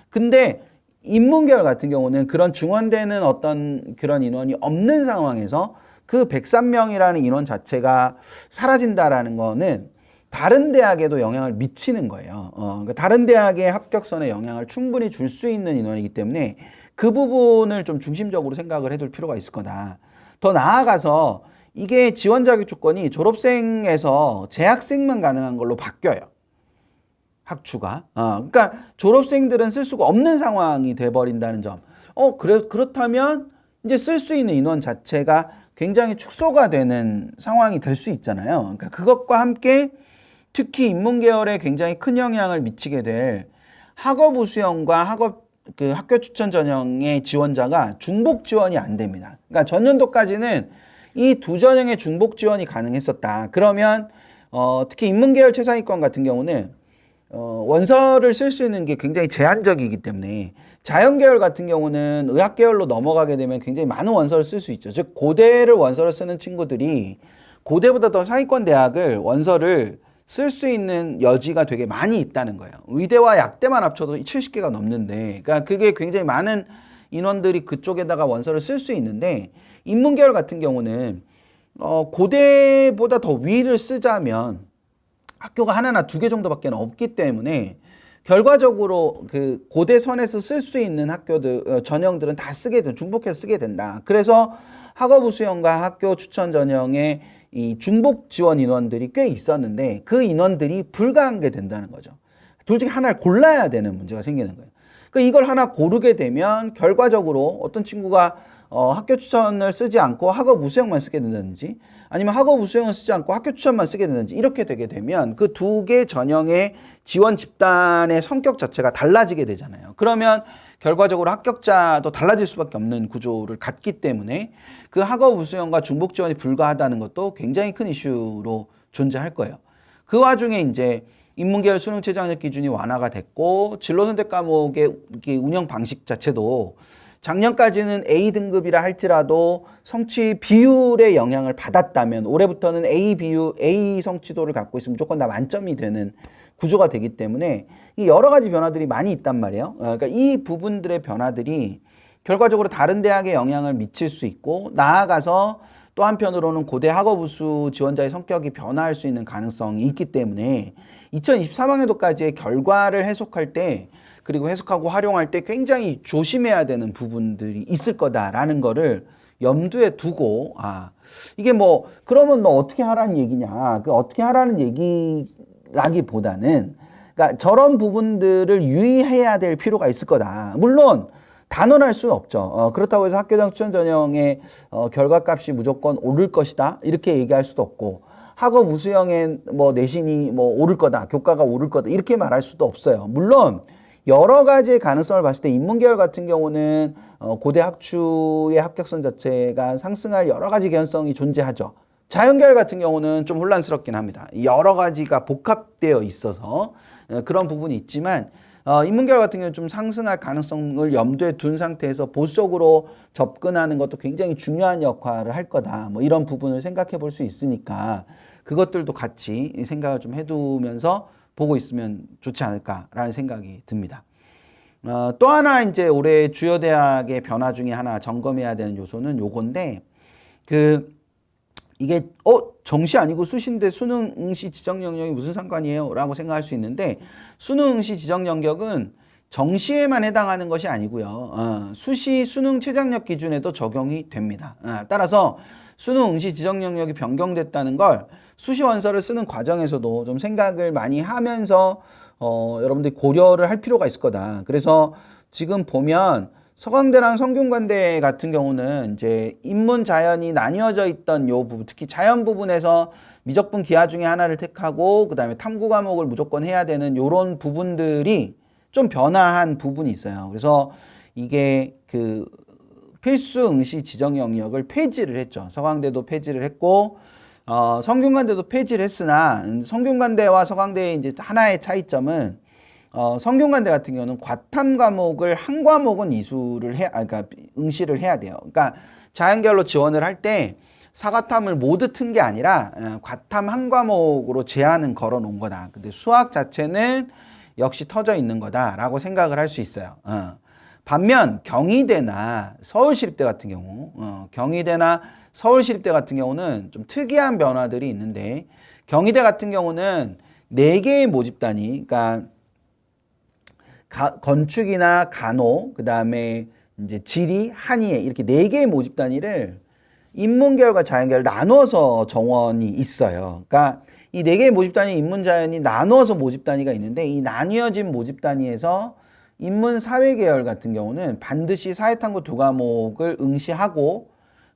근데 인문계열 같은 경우는 그런 증원되는 어떤 그런 인원이 없는 상황에서 그 103명이라는 인원 자체가 사라진다라는 거는 다른 대학에도 영향을 미치는 거예요. 그러니까 다른 대학의 합격선에 영향을 충분히 줄 수 있는 인원이기 때문에 그 부분을 좀 중심적으로 생각을 해둘 필요가 있을 거다. 더 나아가서 이게 지원 자격 조건이 졸업생에서 재학생만 가능한 걸로 바뀌어요, 학추가. 그러니까 졸업생들은 쓸 수가 없는 상황이 돼버린다는 점. 그렇다면 이제 쓸 수 있는 인원 자체가 굉장히 축소가 되는 상황이 될 수 있잖아요. 그러니까 그것과 함께 특히 인문계열에 굉장히 큰 영향을 미치게 될 학업 우수형과 학교 추천 전형의 지원자가 중복 지원이 안 됩니다. 그러니까 전년도까지는 이 두 전형의 중복 지원이 가능했었다. 그러면 특히 인문계열 최상위권 같은 경우는 원서를 쓸 수 있는 게 굉장히 제한적이기 때문에, 자연계열 같은 경우는 의학계열로 넘어가게 되면 굉장히 많은 원서를 쓸 수 있죠. 즉 고대를 원서를 쓰는 친구들이 고대보다 더 상위권 대학을 원서를 쓸 수 있는 여지가 되게 많이 있다는 거예요. 의대와 약대만 합쳐도 70개가 넘는데, 그러니까 그게 굉장히 많은 인원들이 그쪽에다가 원서를 쓸 수 있는데, 인문계열 같은 경우는 고대보다 더 위를 쓰자면 학교가 하나나 두 개 정도밖에 없기 때문에 결과적으로 그 고대 선에서 쓸 수 있는 학교들 전형들은 다 쓰게 돼, 중복해서 쓰게 된다. 그래서 학업우 수형과 학교 추천 전형의 이 중복 지원 인원들이 꽤 있었는데 그 인원들이 불가하게 된다는 거죠. 둘 중에 하나를 골라야 되는 문제가 생기는 거예요. 그러니까 이걸 하나 고르게 되면 결과적으로 어떤 친구가 학교 추천을 쓰지 않고 학업 우수형만 쓰게 된다든지 아니면 학업 우수형을 쓰지 않고 학교 추천만 쓰게 된다든지 이렇게 되게 되면 그 두 개 전형의 지원 집단의 성격 자체가 달라지게 되잖아요. 그러면 결과적으로 합격자도 달라질 수밖에 없는 구조를 갖기 때문에 그 학업 우수형과 중복 지원이 불가하다는 것도 굉장히 큰 이슈로 존재할 거예요. 그 와중에 이제 인문계열 수능 최저학력 기준이 완화가 됐고 진로 선택 과목의 운영 방식 자체도 작년까지는 A 등급이라 할지라도 성취 비율의 영향을 받았다면 올해부터는 A 성취도를 갖고 있으면 무조건 다 만점이 되는 구조가 되기 때문에 이 여러 가지 변화들이 많이 있단 말이에요. 그러니까 이 부분들의 변화들이 결과적으로 다른 대학에 영향을 미칠 수 있고 나아가서 또 한편으로는 고대 학업우수 지원자의 성격이 변화할 수 있는 가능성이 있기 때문에 2023학년도까지의 결과를 해석할 때 그리고 해석하고 활용할 때 굉장히 조심해야 되는 부분들이 있을 거다라는 거를 염두에 두고 이게 뭐 그러면 너 어떻게 하라는 얘기냐 그 어떻게 하라는 얘기라기보다는 그러니까 저런 부분들을 유의해야 될 필요가 있을 거다. 물론 단언할 수는 없죠. 그렇다고 해서 학교장 추천 전형의 결과값이 무조건 오를 것이다 이렇게 얘기할 수도 없고 학업 우수형의 뭐 내신이 뭐 오를 거다 교과가 오를 거다 이렇게 말할 수도 없어요. 물론 여러 가지의 가능성을 봤을 때 인문계열 같은 경우는 고대 학추의 합격선 자체가 상승할 여러 가지 개연성이 존재하죠. 자연계열 같은 경우는 좀 혼란스럽긴 합니다. 여러 가지가 복합되어 있어서 그런 부분이 있지만 인문계열 같은 경우는 좀 상승할 가능성을 염두에 둔 상태에서 보수적으로 접근하는 것도 굉장히 중요한 역할을 할 거다. 뭐 이런 부분을 생각해 볼 수 있으니까 그것들도 같이 생각을 좀 해두면서 보고 있으면 좋지 않을까라는 생각이 듭니다. 또 하나 이제 올해 주요 대학의 변화 중에 하나 점검해야 되는 요소는 요건데 이게 정시 아니고 수시인데 수능 응시 지정 영역이 무슨 상관이에요? 라고 생각할 수 있는데 수능 응시 지정 영역은 정시에만 해당하는 것이 아니고요. 수시 수능 최저학력 기준에도 적용이 됩니다. 따라서 수능 응시 지정 영역이 변경됐다는 걸 수시 원서를 쓰는 과정에서도 좀 생각을 많이 하면서 여러분들이 고려를 할 필요가 있을 거다. 그래서 지금 보면 서강대랑 성균관대 같은 경우는 이제 인문 자연이 나뉘어져 있던 요 부분, 특히 자연 부분에서 미적분 기하 중에 하나를 택하고 그다음에 탐구 과목을 무조건 해야 되는 요런 부분들이 좀 변화한 부분이 있어요. 그래서 이게 그 필수 응시 지정 영역을 폐지를 했죠. 서강대도 폐지를 했고 성균관대도 폐지를 했으나 성균관대와 서강대의 이제 하나의 차이점은 성균관대 같은 경우는 과탐 과목을 한 과목은 이수를 그러니까 응시를 해야 돼요. 그러니까 자연계열로 지원을 할 때 사과탐을 모두 튼 게 아니라 과탐 한 과목으로 제한은 걸어 놓은 거다. 근데 수학 자체는 역시 터져 있는 거다라고 생각을 할 수 있어요. 반면 경희대나 서울시립대 같은 경우, 경희대나 서울시립대 같은 경우는 좀 특이한 변화들이 있는데 경희대 같은 경우는 4개의 모집단이 그러니까 건축이나 간호, 그 다음에 이제 지리, 한의에 이렇게 4개의 모집 단위를 인문계열과 자연계열 나누어서 정원이 있어요. 그러니까 이 4개의 모집 단위 인문자연이 나누어서 모집 단위가 있는데 이 나뉘어진 모집 단위에서 인문사회계열 같은 경우는 반드시 사회탐구 2과목을 응시하고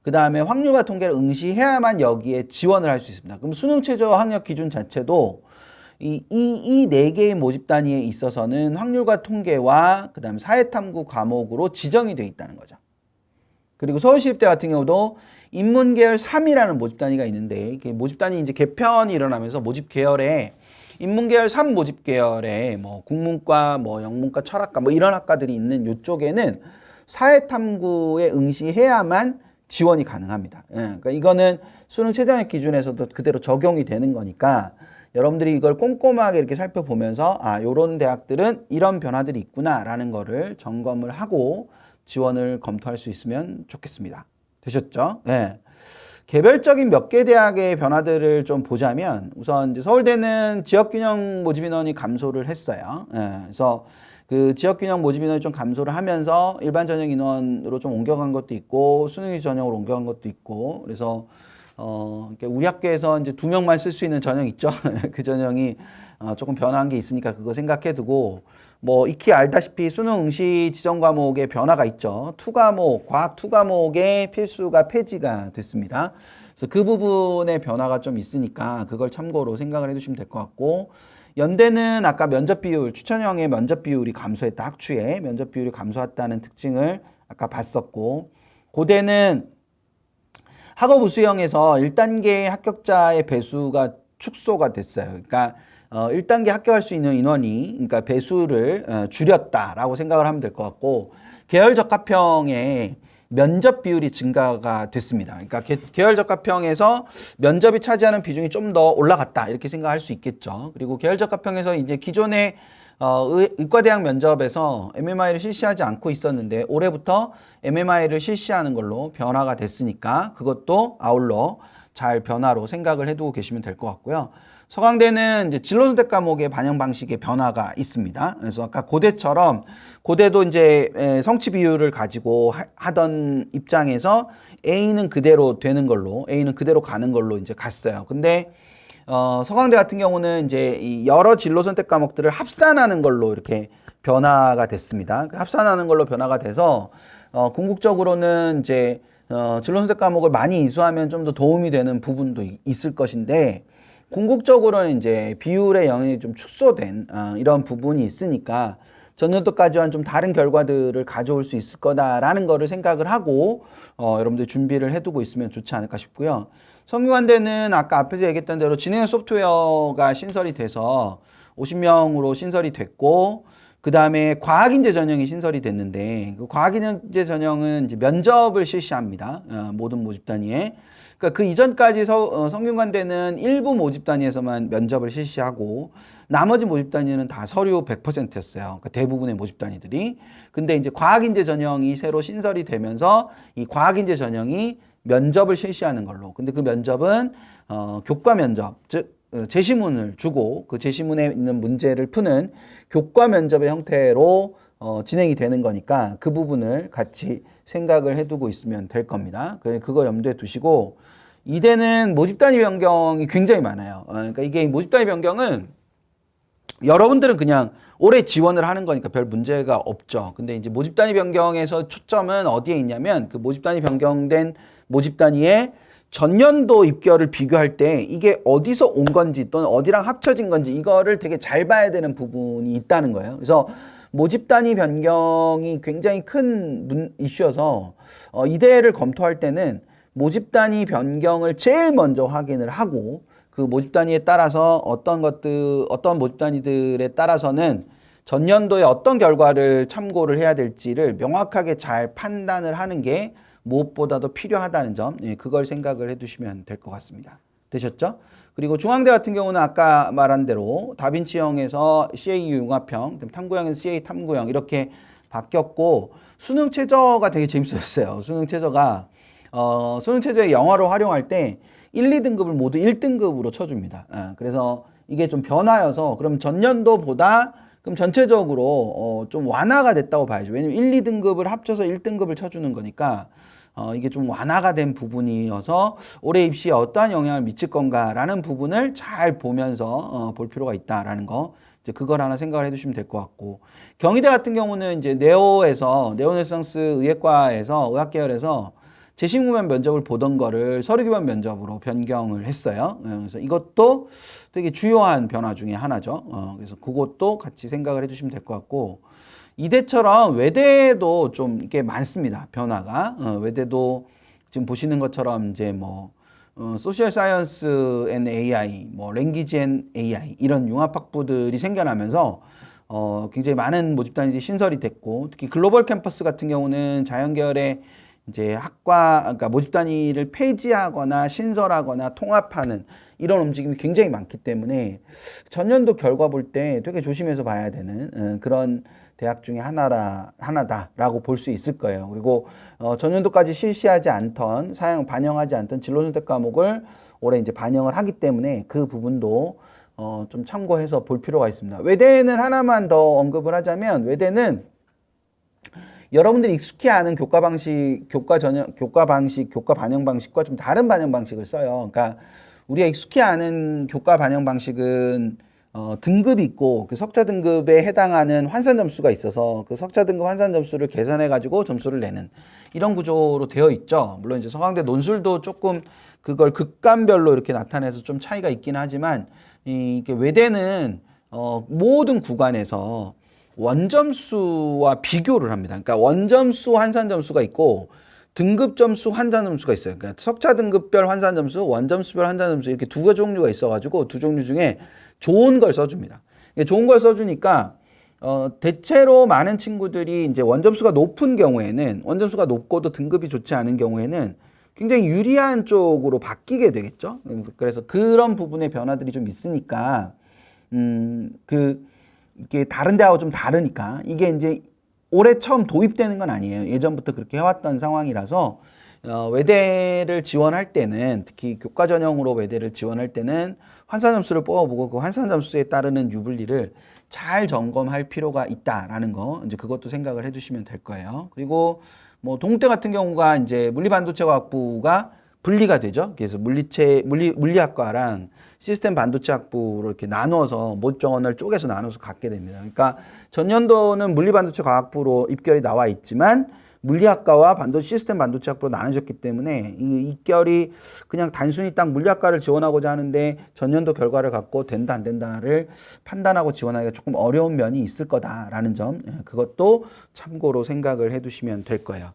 그 다음에 확률과 통계를 응시해야만 여기에 지원을 할 수 있습니다. 그럼 수능 최저 학력 기준 자체도 이 4개의 모집 단위에 있어서는 확률과 통계와 그 다음에 사회탐구 과목으로 지정이 되어 있다는 거죠. 그리고 서울시립대 같은 경우도 인문계열 3이라는 모집 단위가 있는데 모집 단위 이제 개편이 일어나면서 모집 계열에 인문계열 3 모집 계열에 뭐 국문과, 뭐 영문과, 철학과 뭐 이런 학과들이 있는 이쪽에는 사회탐구에 응시해야만 지원이 가능합니다. 그러니까 이거는 수능 최저학력 기준에서도 그대로 적용이 되는 거니까 여러분들이 이걸 꼼꼼하게 이렇게 살펴보면서 요런 대학들은 이런 변화들이 있구나라는 거를 점검을 하고 지원을 검토할 수 있으면 좋겠습니다. 되셨죠? 네. 개별적인 몇 개 대학의 변화들을 좀 보자면 우선 이제 서울대는 지역균형 모집 인원이 감소를 했어요. 그래서 그 지역균형 모집 인원이 좀 감소를 하면서 일반 전형 인원으로 좀 옮겨간 것도 있고 수능유시 전형으로 옮겨간 것도 있고 그래서 우리 학교에서 이제 2명만 쓸 수 있는 전형 있죠. 그 전형이 조금 변화한 게 있으니까 그거 생각해 두고 뭐 익히 알다시피 수능 응시 지정 과목의 변화가 있죠. 과학 2과목의 필수가 폐지가 됐습니다. 그래서 그 부분의 변화가 좀 있으니까 그걸 참고로 생각을 해주시면 될 것 같고 연대는 아까 면접 비율, 추천형의 면접 비율이 감소했다. 학추의 면접 비율이 감소했다는 특징을 아까 봤었고 고대는 학업 우수형에서 1단계 합격자의 배수가 축소가 됐어요. 그러니까 1단계 합격할 수 있는 인원이 그러니까 배수를 줄였다라고 생각을 하면 될 것 같고 계열 적합형의 면접 비율이 증가가 됐습니다. 그러니까 계열 적합형에서 면접이 차지하는 비중이 좀 더 올라갔다 이렇게 생각할 수 있겠죠. 그리고 계열 적합형에서 이제 기존의 의과대학 면접에서 MMI를 실시하지 않고 있었는데 올해부터 MMI를 실시하는 걸로 변화가 됐으니까 그것도 아울러 잘 변화로 생각을 해두고 계시면 될 것 같고요. 서강대는 이제 진로 선택 과목의 반영 방식의 변화가 있습니다. 그래서 아까 고대처럼 고대도 이제 성취 비율을 가지고 하던 입장에서 A는 그대로 되는 걸로 A는 그대로 가는 걸로 이제 갔어요. 근데 서강대 같은 경우는 이제 이 여러 진로 선택 과목들을 합산하는 걸로 이렇게 변화가 됐습니다. 합산하는 걸로 변화가 돼서 궁극적으로는 이제 진로 선택 과목을 많이 이수하면 좀 더 도움이 되는 부분도 있을 것인데 궁극적으로는 이제 비율의 영역이 좀 축소된 이런 부분이 있으니까 전년도까지와는 좀 다른 결과들을 가져올 수 있을 거다라는 거를 생각을 하고 여러분들 준비를 해두고 있으면 좋지 않을까 싶고요. 성균관대는 아까 앞에서 얘기했던 대로 진행 소프트웨어가 신설이 돼서 50명으로 신설이 됐고 그 다음에 과학인재 전형이 신설이 됐는데 그 과학인재 전형은 이제 면접을 실시합니다. 모든 모집 단위에. 그러니까 그 이전까지 성균관대는 일부 모집 단위에서만 면접을 실시하고 나머지 모집 단위는 다 서류 100%였어요. 그러니까 대부분의 모집 단위들이. 근데 이제 과학인재 전형이 새로 신설이 되면서 이 과학인재 전형이 면접을 실시하는 걸로. 근데 그 면접은 교과 면접, 즉 제시문을 주고 그 제시문에 있는 문제를 푸는 교과 면접의 형태로 진행이 되는 거니까 그 부분을 같이 생각을 해두고 있으면 될 겁니다. 그거 염두에 두시고 이대는 모집 단위 변경이 굉장히 많아요. 그러니까 이게 모집 단위 변경은 여러분들은 그냥 올해 지원을 하는 거니까 별 문제가 없죠. 근데 이제 모집 단위 변경에서 초점은 어디에 있냐면 그 모집 단위 변경된 모집 단위에 전년도 입결을 비교할 때 이게 어디서 온 건지 또는 어디랑 합쳐진 건지 이거를 되게 잘 봐야 되는 부분이 있다는 거예요. 그래서 모집 단위 변경이 굉장히 큰 이슈여서 이대를 검토할 때는 모집 단위 변경을 제일 먼저 확인을 하고 그 모집 단위에 따라서 어떤 모집 단위들에 따라서는 전년도에 어떤 결과를 참고를 해야 될지를 명확하게 잘 판단을 하는 게 무엇보다도 필요하다는 점, 그걸 생각을 해두시면 될 것 같습니다. 되셨죠? 그리고 중앙대 같은 경우는 아까 말한 대로 다빈치형에서 CA 융합형, 탐구형에서 CA 탐구형 이렇게 바뀌었고 수능 최저가 되게 재밌었어요. 수능 최저의 영어로 활용할 때 1, 2등급을 모두 1등급으로 쳐줍니다. 그래서 이게 좀 변화여서 그럼 전년도보다 그럼 전체적으로 좀 완화가 됐다고 봐야죠. 왜냐면 1, 2등급을 합쳐서 1등급을 쳐주는 거니까 이게 좀 완화가 된 부분이어서 올해 입시에 어떠한 영향을 미칠 건가라는 부분을 잘 보면서 볼 필요가 있다라는 거. 이제 그걸 하나 생각을 해두시면 될 것 같고 경희대 같은 경우는 이제 네오네상스 의예과에서 의학계열에서 재신구면 면접을 보던 거를 서류기반 면접으로 변경을 했어요. 그래서 이것도 되게 주요한 변화 중에 하나죠. 그래서 그것도 같이 생각을 해주시면 될 것 같고 이대처럼 외대도 좀 이게 많습니다. 변화가 외대도 지금 보시는 것처럼 이제 뭐 소셜 사이언스 앤 AI, 뭐 랭귀지 앤 AI 이런 융합학부들이 생겨나면서 굉장히 많은 모집단이 신설이 됐고 특히 글로벌 캠퍼스 같은 경우는 자연계열의 이제 그러니까 모집 단위를 폐지하거나 신설하거나 통합하는 이런 움직임이 굉장히 많기 때문에 전년도 결과 볼 때 되게 조심해서 봐야 되는 그런 대학 중에 하나다라고 볼 수 있을 거예요. 그리고 전년도까지 실시하지 않던 반영하지 않던 진로선택 과목을 올해 이제 반영을 하기 때문에 그 부분도 좀 참고해서 볼 필요가 있습니다. 외대는 하나만 더 언급을 하자면 외대는 여러분들이 익숙히 아는 교과 방식, 교과 반영 방식과 좀 다른 반영 방식을 써요. 그러니까 우리가 익숙히 아는 교과 반영 방식은 등급이 있고 그 석자 등급에 해당하는 환산 점수가 있어서 그 석자 등급 환산 점수를 계산해 가지고 점수를 내는 이런 구조로 되어 있죠. 물론 이제 서강대 논술도 조금 그걸 극간별로 이렇게 나타내서 좀 차이가 있긴 하지만 이게 외대는 모든 구간에서 원점수와 비교를 합니다. 그러니까 원점수 환산 점수가 있고 등급 점수 환산 점수가 있어요. 그러니까 석차 등급별 환산 점수, 원점수별 환산 점수 이렇게 두 종류가 있어가지고 두 종류 중에 좋은 걸 써줍니다. 좋은 걸 써주니까 대체로 많은 친구들이 이제 원점수가 높은 경우에는 원점수가 높고도 등급이 좋지 않은 경우에는 굉장히 유리한 쪽으로 바뀌게 되겠죠. 그래서 그런 부분의 변화들이 좀 있으니까 이게 다른 데하고 좀 다르니까 이게 이제 올해 처음 도입되는 건 아니에요. 예전부터 그렇게 해왔던 상황이라서 외대를 지원할 때는 특히 교과 전형으로 외대를 지원할 때는 환산 점수를 뽑아보고 그 환산 점수에 따르는 유불리를 잘 점검할 필요가 있다라는 거 이제 그것도 생각을 해두시면 될 거예요. 그리고 뭐 동대 같은 경우가 이제 물리반도체과학부가 분리가 되죠. 그래서 물리학과랑 시스템 반도체학부로 이렇게 나누어서 모집 정원을 쪼개서 나눠서 갖게 됩니다. 그러니까 전년도는 물리반도체과학부로 입결이 나와 있지만 물리학과와 시스템 반도체학부로 나눠졌기 때문에 이 입결이 그냥 단순히 딱 물리학과를 지원하고자 하는데 전년도 결과를 갖고 된다 안 된다를 판단하고 지원하기가 조금 어려운 면이 있을 거다라는 점 그것도 참고로 생각을 해두시면 될 거예요.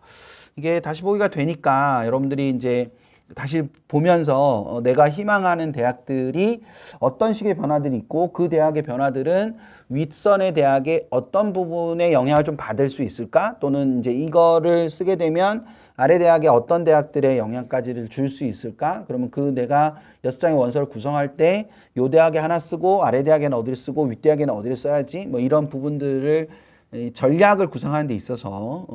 이게 다시 보기가 되니까 여러분들이 이제 다시 보면서 내가 희망하는 대학들이 어떤 식의 변화들이 있고 그 대학의 변화들은 윗선의 대학의 어떤 부분에 영향을 좀 받을 수 있을까? 또는 이제 이거를 쓰게 되면 아래 대학의 어떤 대학들의 영향까지를 줄 수 있을까? 그러면 그 내가 6장의 원서를 구성할 때 요 대학에 하나 쓰고 아래 대학에는 어디를 쓰고 윗 대학에는 어디를 써야지 뭐 이런 부분들을 전략을 구성하는 데 있어서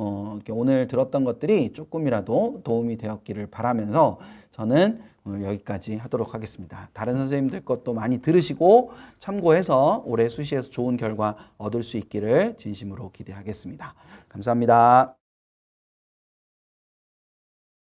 오늘 들었던 것들이 조금이라도 도움이 되었기를 바라면서 저는 오늘 여기까지 하도록 하겠습니다. 다른 선생님들 것도 많이 들으시고 참고해서 올해 수시에서 좋은 결과 얻을 수 있기를 진심으로 기대하겠습니다. 감사합니다.